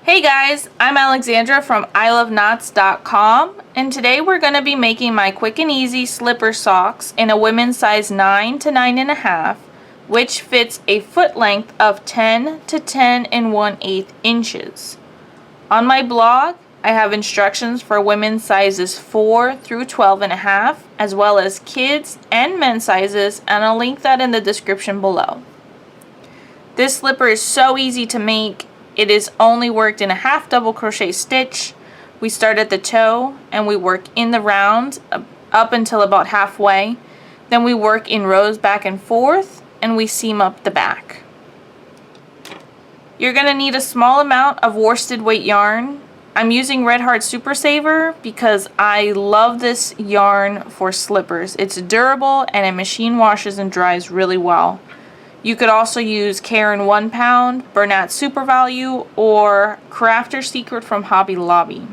Hey guys, I'm Alexandra from iloveknots.com, and today we're going to be making my quick and easy slipper socks in a women's size 9 to 9.5, which fits a foot length of 10 to 10 1/8 inches. On my blog, I have instructions for women's sizes 4 through 12.5, as well as kids and men's sizes, and I'll link that in the description below. This slipper is so easy to make. It is only worked in a half double crochet stitch. We start at the toe and we work in the round up until about halfway. Then we work in rows back and forth and we seam up the back. You're going to need a small amount of worsted weight yarn. I'm using Red Heart Super Saver because I love this yarn for slippers. It's durable and it machine washes and dries really well. You could also use Caron 1 pound, Bernat Super Value, or Crafter's Secret from Hobby Lobby.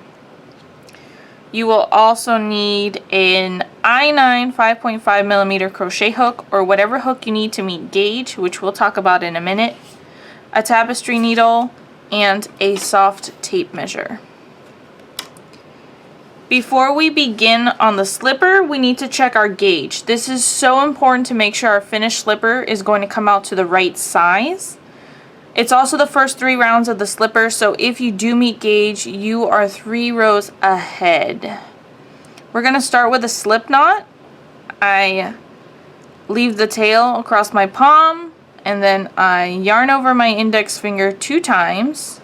You will also need an I9 5.5mm crochet hook or whatever hook you need to meet gauge, which we'll talk about in a minute, a tapestry needle, and a soft tape measure. Before we begin on the slipper, we need to check our gauge. This is so important to make sure our finished slipper is going to come out to the right size. It's also the first 3 rounds of the slipper, so if you do meet gauge, you are 3 rows ahead. We're going to start with a slip knot. I leave the tail across my palm, and then I yarn over my index finger 2 times.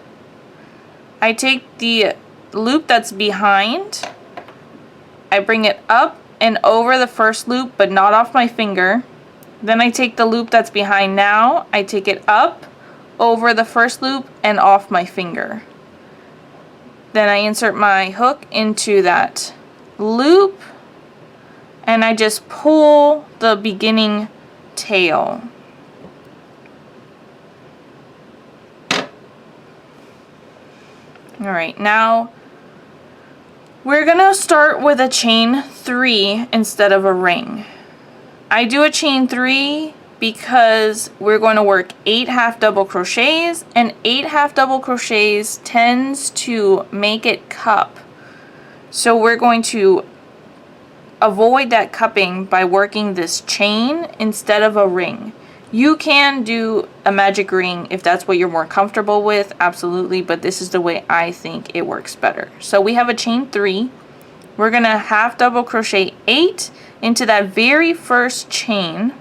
I take the loop that's behind, I bring it up and over the first loop but not off my finger. Then I take the loop that's behind now, I take it up over the first loop and off my finger. Then I insert my hook into that loop and I just pull the beginning tail. Alright, now we're going to start with a chain 3 instead of a ring. I do a chain 3 because we're going to work 8 half double crochets, and 8 half double crochets tends to make it cup. So we're going to avoid that cupping by working this chain instead of a ring. You can do a magic ring if that's what you're more comfortable with, absolutely, but this is the way I think it works better. So we have a chain 3. We're going to half double crochet 8 into that very first chain.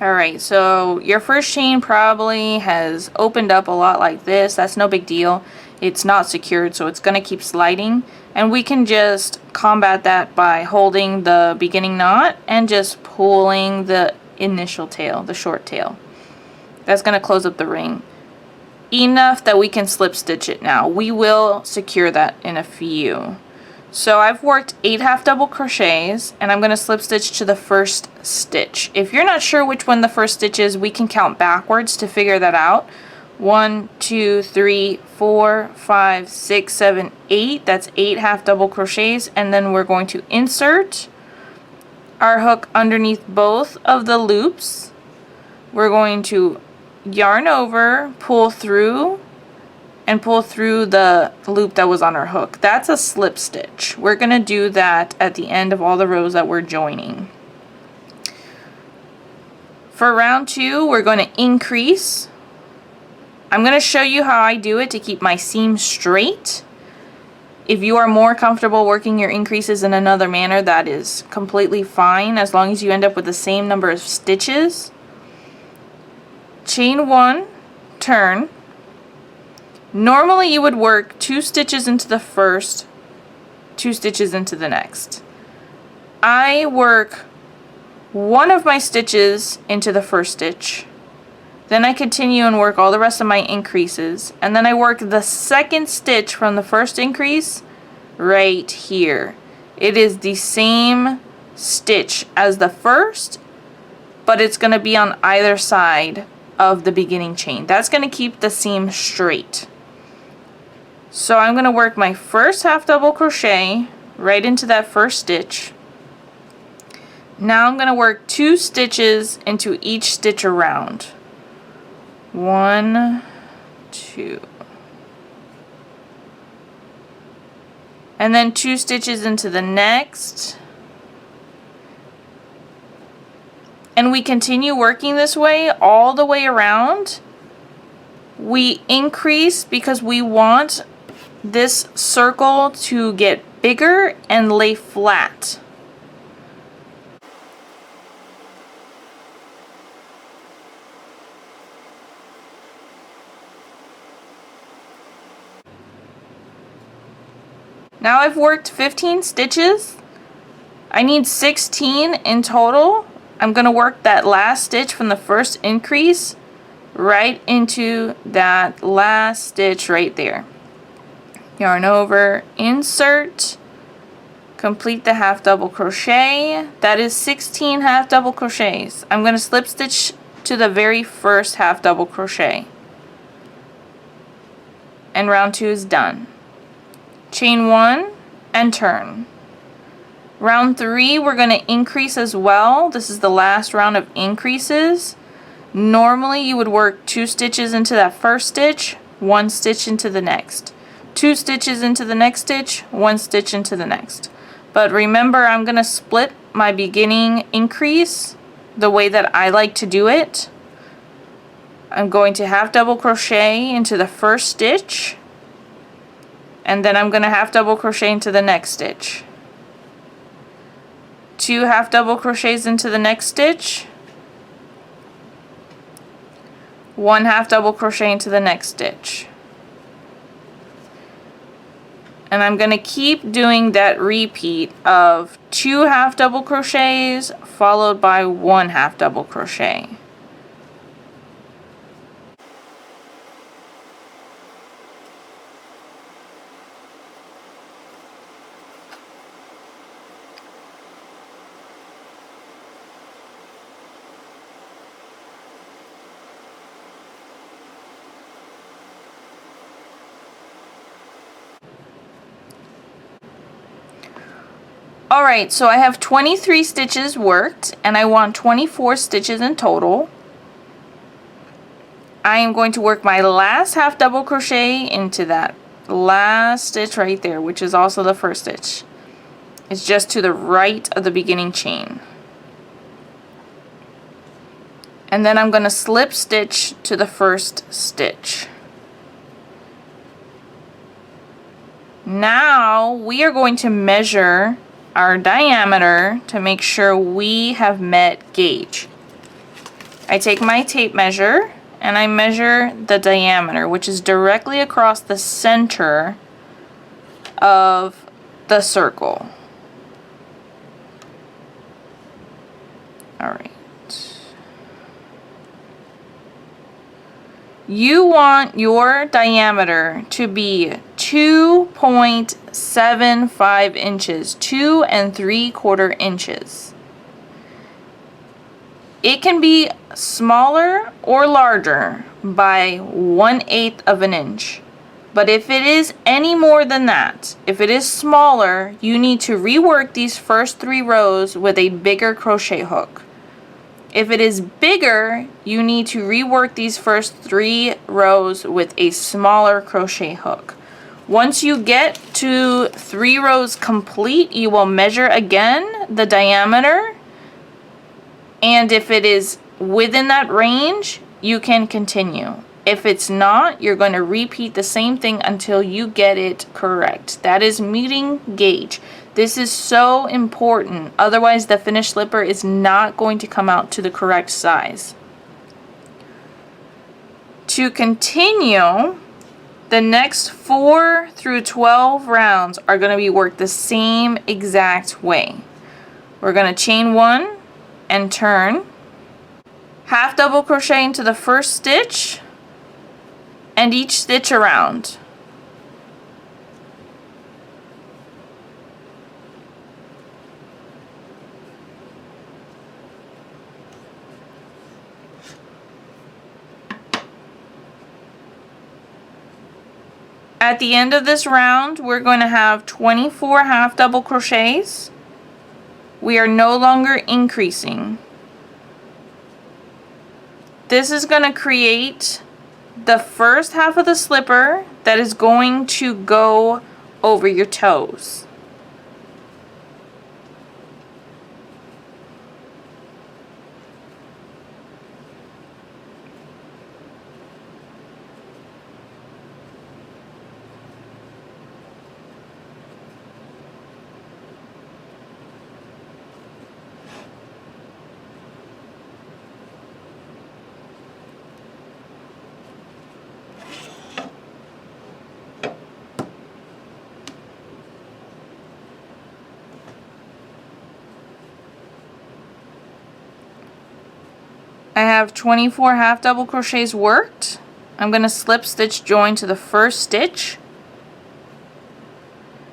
Alright, so your first chain probably has opened up a lot like this. That's no big deal. It's not secured, so it's going to keep sliding. And we can just combat that by holding the beginning knot and just pulling the initial tail, the short tail. That's going to close up the ring. Enough that we can slip stitch it now. We will secure that in a few. So I've worked 8 half double crochets and I'm going to slip stitch to the first stitch. If you're not sure which one the first stitch is, we can count backwards to figure that out. 1, 2, 3, 4, 5, 6, 7, 8. That's 8 half double crochets, and then we're going to insert our hook underneath both of the loops. We're going to yarn over, pull through, and pull through the loop that was on our hook. That's a slip stitch. We're going to do that at the end of all the rows that we're joining. For round 2, we're going to increase. I'm going to show you how I do it to keep my seam straight. If you are more comfortable working your increases in another manner, that is completely fine, as long as you end up with the same number of stitches. Chain 1, turn. Normally you would work 2 stitches into the first, 2 stitches into the next. I work one of my stitches into the first stitch, then I continue and work all the rest of my increases, and then I work the second stitch from the first increase right here. It is the same stitch as the first, but it's going to be on either side of the beginning chain. That's going to keep the seam straight. So I'm going to work my first half double crochet right into that first stitch. Now I'm going to work 2 stitches into each stitch around. 1, 2. And then 2 stitches into the next. And we continue working this way all the way around. We increase because we want this circle to get bigger and lay flat. Now I've worked 15 stitches. I need 16 in total. I'm going to work that last stitch from the first increase right into that last stitch right there. Yarn over, insert, complete the half double crochet. That is 16 half double crochets. I'm going to slip stitch to the very first half double crochet. And round 2 is done. Chain 1 and turn. Round 3 we're going to increase as well. This is the last round of increases. Normally you would work 2 stitches into that first stitch, 1 stitch into the next. 2 stitches into the next stitch, 1 stitch into the next. But remember, I'm going to split my beginning increase the way that I like to do it. I'm going to half double crochet into the first stitch. And then I'm going to half double crochet into the next stitch. 2 half double crochets into the next stitch. 1 half double crochet into the next stitch. And I'm going to keep doing that repeat of 2 half double crochets followed by 1 half double crochet. Alright, so I have 23 stitches worked and I want 24 stitches in total. I am going to work my last half double crochet into that last stitch right there, which is also the first stitch. It's just to the right of the beginning chain. And then I'm going to slip stitch to the first stitch. Now we are going to measure our diameter to make sure we have met gauge. I take my tape measure and I measure the diameter, which is directly across the center of the circle. Alright. You want your diameter to be 2.75 inches, 2 3/4 inches. It can be smaller or larger by 1/8 of an inch. But if it is any more than that, if it is smaller, you need to rework these first 3 rows with a bigger crochet hook. If it is bigger, you need to rework these first 3 rows with a smaller crochet hook. Once you get to 3 rows complete, you will measure again the diameter, and if it is within that range, you can continue. If it's not, you're going to repeat the same thing until you get it correct. That is meeting gauge. This is so important, otherwise the finished slipper is not going to come out to the correct size. To continue, the next 4 through 12 rounds are going to be worked the same exact way. We're going to chain 1 and turn, half double crochet into the first stitch, and each stitch around. At the end of this round, we're going to have 24 half double crochets. We are no longer increasing. This is going to create the first half of the slipper that is going to go over your toes. I have 24 half double crochets worked. I'm going to slip stitch join to the first stitch.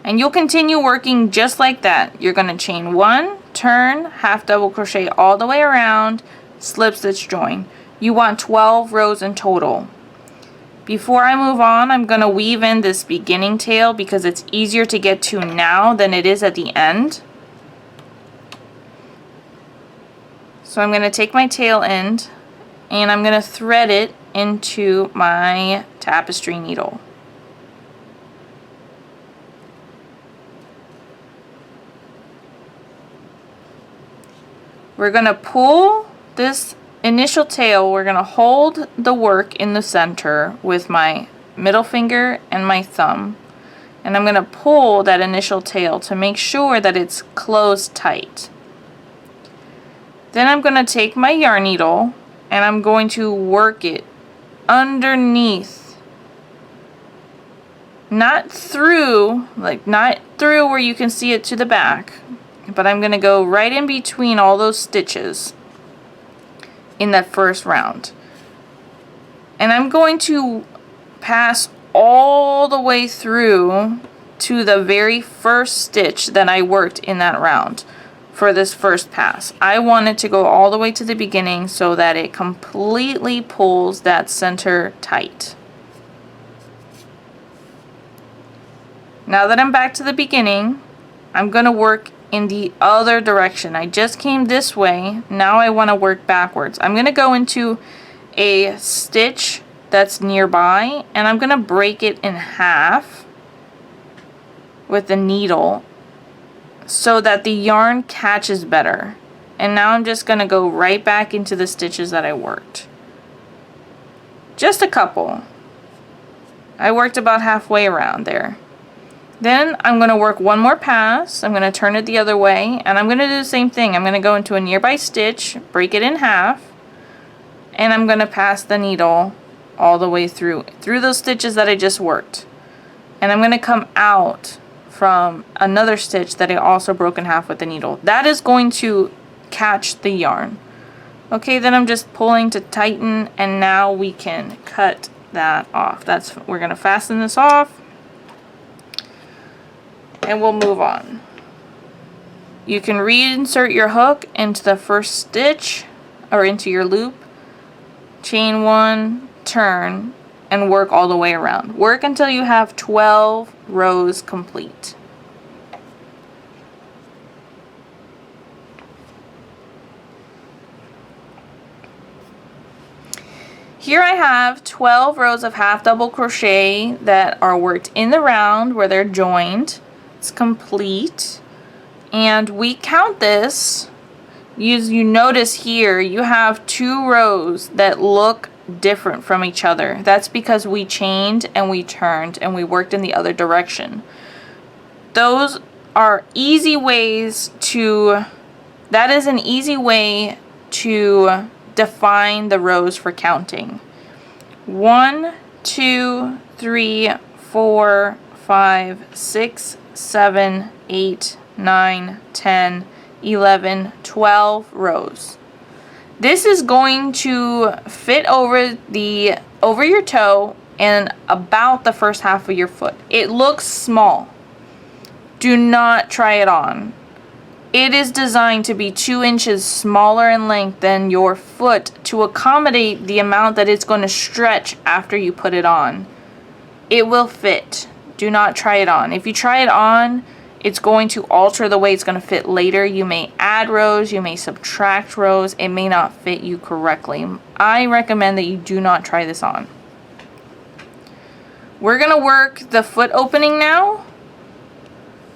And you'll continue working just like that. You're going to chain 1, turn, half double crochet all the way around, slip stitch join. You want 12 rows in total. Before I move on, I'm going to weave in this beginning tail because it's easier to get to now than it is at the end. So I'm going to take my tail end and I'm going to thread it into my tapestry needle. We're going to pull this initial tail, we're going to hold the work in the center with my middle finger and my thumb. And I'm going to pull that initial tail to make sure that it's closed tight. Then I'm going to take my yarn needle and I'm going to work it underneath. Not through where you can see it to the back, but I'm going to go right in between all those stitches in that first round. And I'm going to pass all the way through to the very first stitch that I worked in that round. For this first pass, I want it to go all the way to the beginning so that it completely pulls that center tight. Now that I'm back to the beginning, I'm going to work in the other direction. I just came this way, now I want to work backwards. I'm going to go into a stitch that's nearby and I'm going to break it in half with the needle so that the yarn catches better. And now I'm just going to go right back into the stitches that I worked. Just a couple. I worked about halfway around there. Then I'm going to work one more pass. I'm going to turn it the other way and I'm going to do the same thing. I'm going to go into a nearby stitch, break it in half, and I'm going to pass the needle all the way through those stitches that I just worked. And I'm going to come out from another stitch that I also broke in half with the needle. That is going to catch the yarn. Okay, then I'm just pulling to tighten and now we can cut that off. We're going to fasten this off and we'll move on. You can reinsert your hook into the first stitch or into your loop, chain 1, turn, and work all the way around. Work until you have 12 rows complete. Here I have 12 rows of half double crochet that are worked in the round where they're joined. It's complete. And we count this, as you notice here, you have 2 rows that look different from each other. That's because we chained and we turned and we worked in the other direction. Those are easy ways to, that is an easy way to define the rows for counting. 1, 2, 3, 4, 5, 6, 7, 8, 9, 10, 11, 12 rows. This is going to fit over your toe and about the first half of your foot. It looks small. Do not try it on. It is designed to be 2 inches smaller in length than your foot to accommodate the amount that it's going to stretch after you put it on. it will fit. Do not try it on. If you try it on, it's going to alter the way it's going to fit later. You may add rows, you may subtract rows. It may not fit you correctly. I recommend that you do not try this on. We're going to work the foot opening now.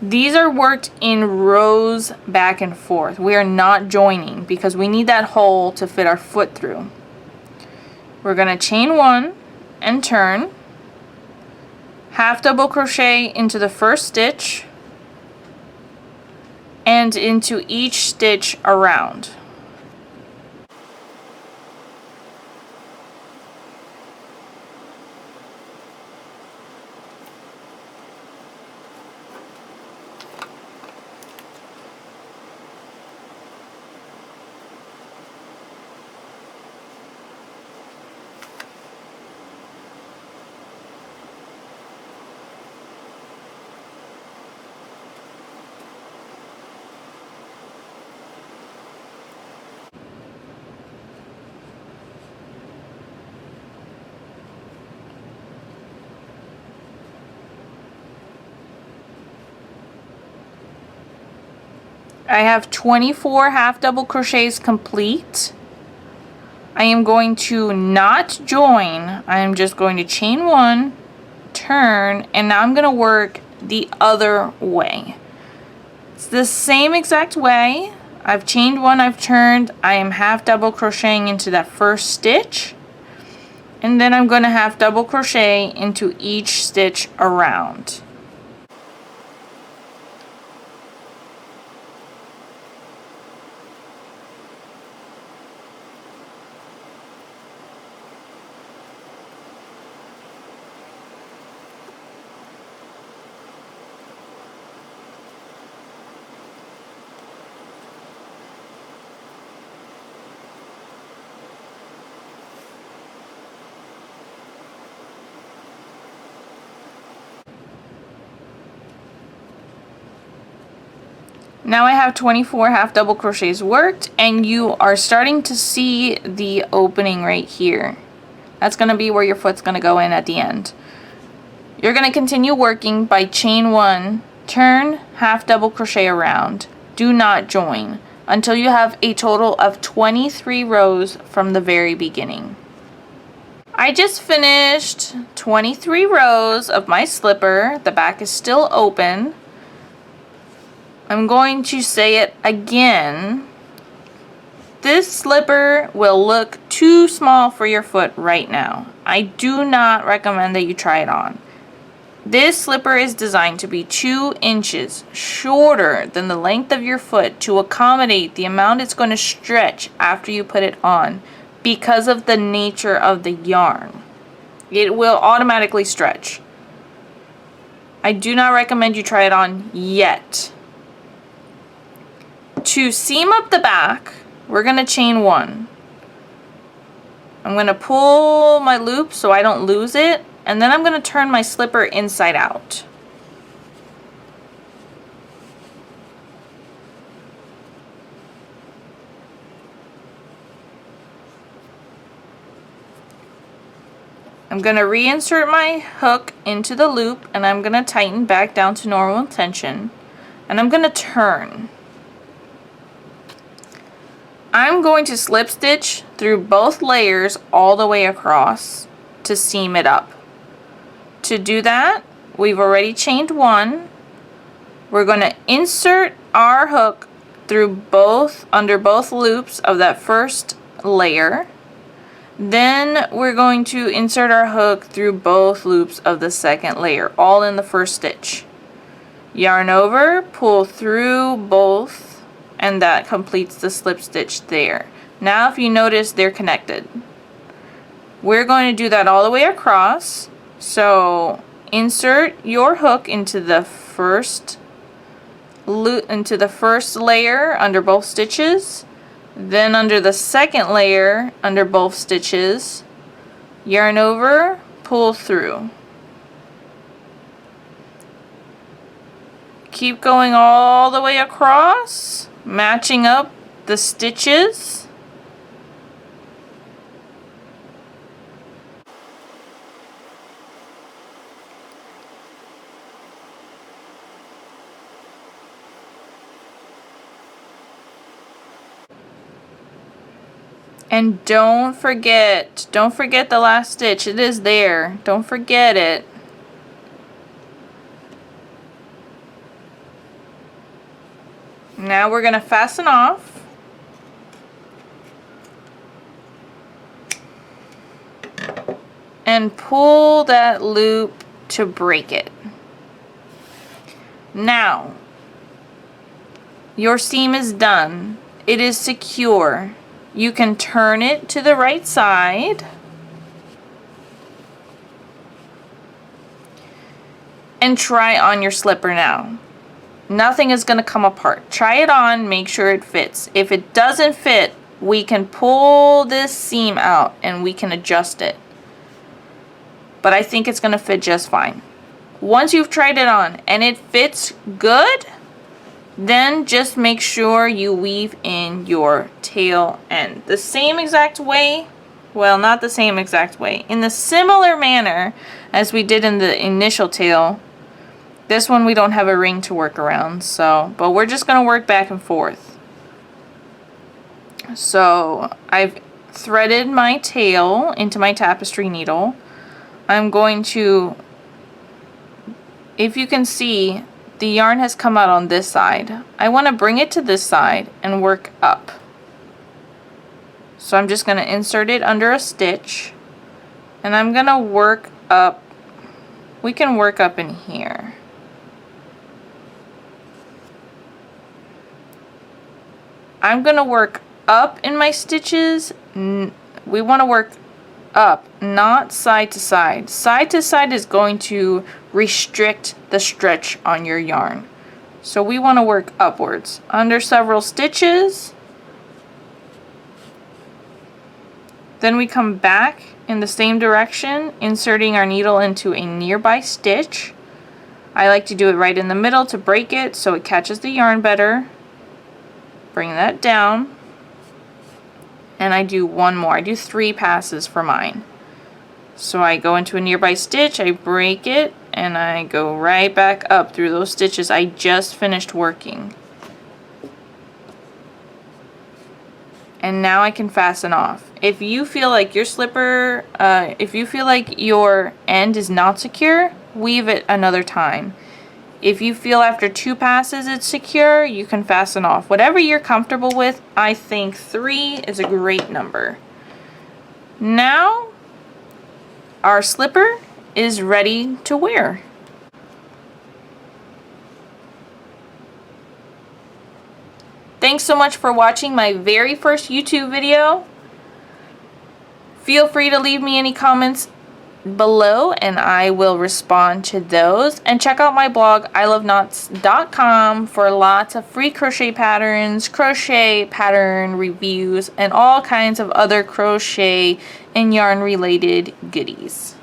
These are worked in rows back and forth. We are not joining because we need that hole to fit our foot through. We're going to chain 1 and turn. Half double crochet into the first stitch and into each stitch around. I have 24 half double crochets complete. I am going to not join. I am just going to chain 1, turn, and now I'm going to work the other way. It's the same exact way. I've chained 1, I've turned, I am half double crocheting into that first stitch, and then I'm going to half double crochet into each stitch around. Now I have 24 half double crochets worked, and you are starting to see the opening right here. That's going to be where your foot's going to go in at the end. You're going to continue working by chain 1, turn, half double crochet around. Do not join until you have a total of 23 rows from the very beginning. I just finished 23 rows of my slipper. The back is still open. I'm going to say it again. This slipper will look too small for your foot right now. I do not recommend that you try it on. This slipper is designed to be 2 inches shorter than the length of your foot to accommodate the amount it's going to stretch after you put it on because of the nature of the yarn. It will automatically stretch. I do not recommend you try it on yet. To seam up the back, we're going to chain 1. I'm going to pull my loop so I don't lose it, and then I'm going to turn my slipper inside out. I'm going to reinsert my hook into the loop, and I'm going to tighten back down to normal tension, and I'm going to turn. I'm going to slip stitch through both layers all the way across to seam it up. To do that, we've already chained 1. We're going to insert our hook through under both loops of that first layer. Then we're going to insert our hook through both loops of the second layer, all in the first stitch. Yarn over, pull through both, and that completes the slip stitch there. Now if you notice, they're connected. We're going to do that all the way across. So insert your hook into the first layer under both stitches, then under the second layer under both stitches, yarn over, pull through. Keep going all the way across, matching up the stitches. And don't forget the last stitch. It is there. Don't forget it. Now we're going to fasten off. And pull that loop to break it. Now, your seam is done. It is secure. You can turn it to the right side and try on your slipper now. Nothing is going to come apart. Try it on, make sure it fits. If it doesn't fit, we can pull this seam out and we can adjust it. But I think it's going to fit just fine. Once you've tried it on and it fits good, then just make sure you weave in your tail end. The same exact way, well, not the same exact way, in the similar manner as we did in the initial tail. This one we don't have a ring to work around, so, but we're just going to work back and forth. So I've threaded my tail into my tapestry needle. I'm going to, if you can see, the yarn has come out on this side. I want to bring it to this side and work up. So I'm just going to insert it under a stitch and I'm going to work up. We can work up in here. I'm going to work up in my stitches. We want to work up, not side to side. Side to side is going to restrict the stretch on your yarn. So we want to work upwards under several stitches. Then we come back in the same direction, inserting our needle into a nearby stitch. I like to do it right in the middle to break it so it catches the yarn better. Bring that down. And I do one more. I do 3 passes for mine. So I go into a nearby stitch, I break it, and I go right back up through those stitches I just finished working. And now I can fasten off. If you feel like your slipper, if you feel like your end is not secure, weave it another time. If you feel after 2 passes it's secure, you can fasten off. Whatever you're comfortable with, I think 3 is a great number. Now, our slipper is ready to wear. Thanks so much for watching my very first YouTube video. Feel free to leave me any comments below and I will respond to those, and check out my blog iloveknots.com for lots of free crochet patterns, crochet pattern reviews, and all kinds of other crochet and yarn related goodies.